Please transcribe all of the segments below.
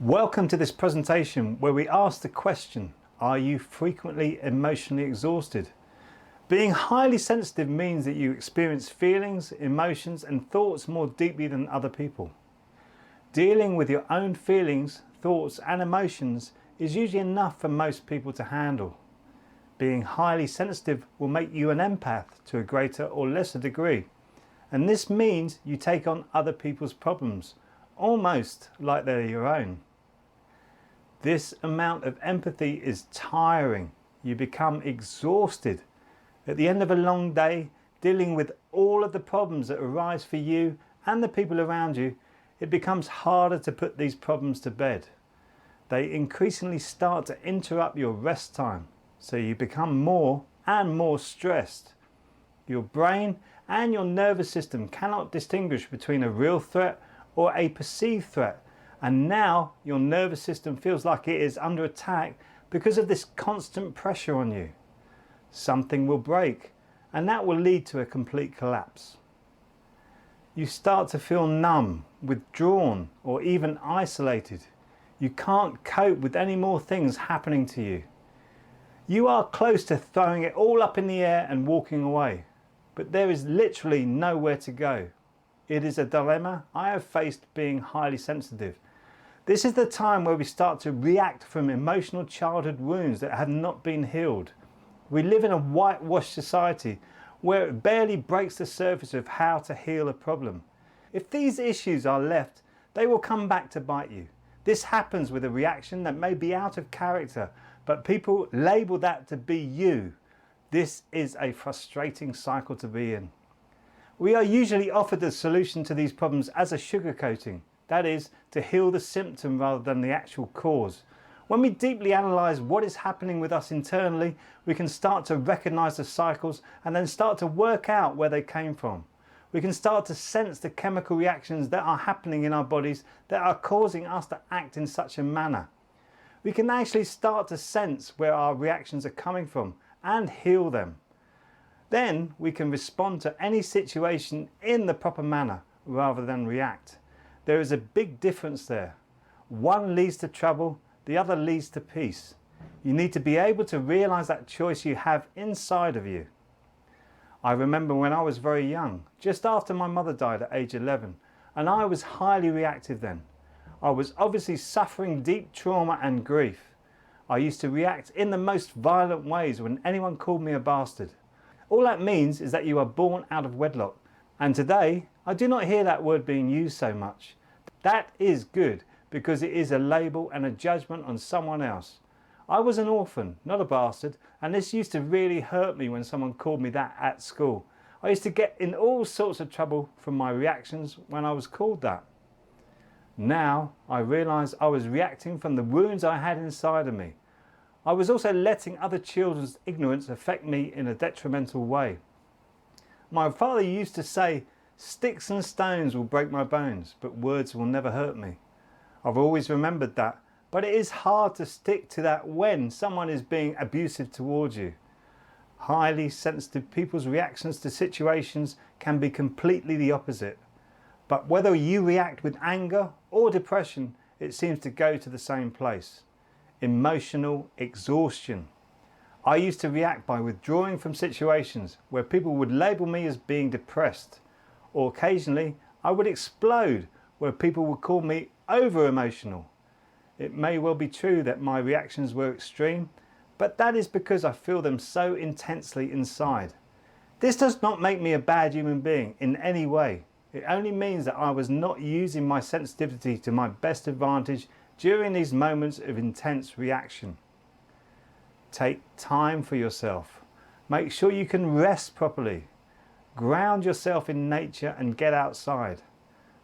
Welcome to this presentation where we ask the question, are you frequently emotionally exhausted? Being highly sensitive means that you experience feelings, emotions and thoughts more deeply than other people. Dealing with your own feelings, thoughts and emotions is usually enough for most people to handle. Being highly sensitive will make you an empath to a greater or lesser degree, and this means you take on other people's problems, almost like they're your own. This amount of empathy is tiring. You become exhausted. At the end of a long day, dealing with all of the problems that arise for you and the people around you, it becomes harder to put these problems to bed. They increasingly start to interrupt your rest time, so you become more and more stressed. Your brain and your nervous system cannot distinguish between a real threat or a perceived threat, and now your nervous system feels like it is under attack because of this constant pressure on you. Something will break, and that will lead to a complete collapse. You start to feel numb, withdrawn, or even isolated. You can't cope with any more things happening to you. You are close to throwing it all up in the air and walking away, but there is literally nowhere to go. It is a dilemma I have faced being highly sensitive. This is the time where we start to react from emotional childhood wounds that have not been healed. We live in a whitewashed society where it barely breaks the surface of how to heal a problem. If these issues are left, they will come back to bite you. This happens with a reaction that may be out of character, but people label that to be you. This is a frustrating cycle to be in. We are usually offered the solution to these problems as a sugarcoating, that is, to heal the symptom rather than the actual cause. When we deeply analyse what is happening with us internally, we can start to recognise the cycles and then start to work out where they came from. We can start to sense the chemical reactions that are happening in our bodies that are causing us to act in such a manner. We can actually start to sense where our reactions are coming from and heal them. Then we can respond to any situation in the proper manner rather than react. There is a big difference there. One leads to trouble, the other leads to peace. You need to be able to realise that choice you have inside of you. I remember when I was very young, just after my mother died at age 11, and I was highly reactive then. I was obviously suffering deep trauma and grief. I used to react in the most violent ways when anyone called me a bastard. All that means is that you are born out of wedlock, and today I do not hear that word being used so much. That is good, because it is a label and a judgment on someone else. I was an orphan, not a bastard, and this used to really hurt me when someone called me that at school. I used to get in all sorts of trouble from my reactions when I was called that. Now I realise I was reacting from the wounds I had inside of me. I was also letting other children's ignorance affect me in a detrimental way. My father used to say, "Sticks and stones will break my bones, but words will never hurt me." I've always remembered that, but it is hard to stick to that when someone is being abusive towards you. Highly sensitive people's reactions to situations can be completely the opposite. But whether you react with anger or depression, it seems to go to the same place. Emotional exhaustion. I used to react by withdrawing from situations where people would label me as being depressed, or occasionally I would explode where people would call me over-emotional. It may well be true that my reactions were extreme, but that is because I feel them so intensely inside. This does not make me a bad human being in any way. It only means that I was not using my sensitivity to my best advantage during these moments of intense reaction. Take time for yourself. Make sure you can rest properly. Ground yourself in nature and get outside.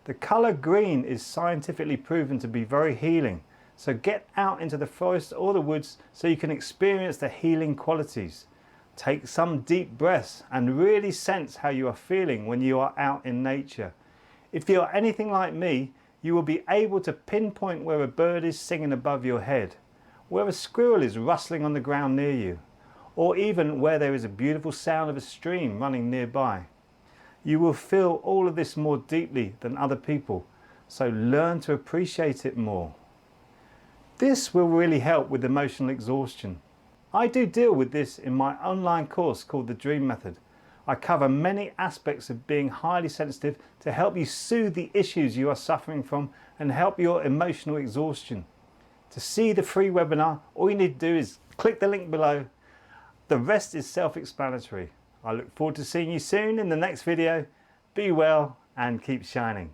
The colour green is scientifically proven to be very healing, so get out into the forest or the woods so you can experience the healing qualities. Take some deep breaths and really sense how you are feeling when you are out in nature. If you are anything like me, you will be able to pinpoint where a bird is singing above your head, where a squirrel is rustling on the ground near you, or even where there is a beautiful sound of a stream running nearby. You will feel all of this more deeply than other people, so learn to appreciate it more. This will really help with emotional exhaustion. I do deal with this in my online course called the Dream Method. I cover many aspects of being highly sensitive to help you soothe the issues you are suffering from and help your emotional exhaustion. To see the free webinar, all you need to do is click the link below. The rest is self-explanatory. I look forward to seeing you soon in the next video. Be well and keep shining.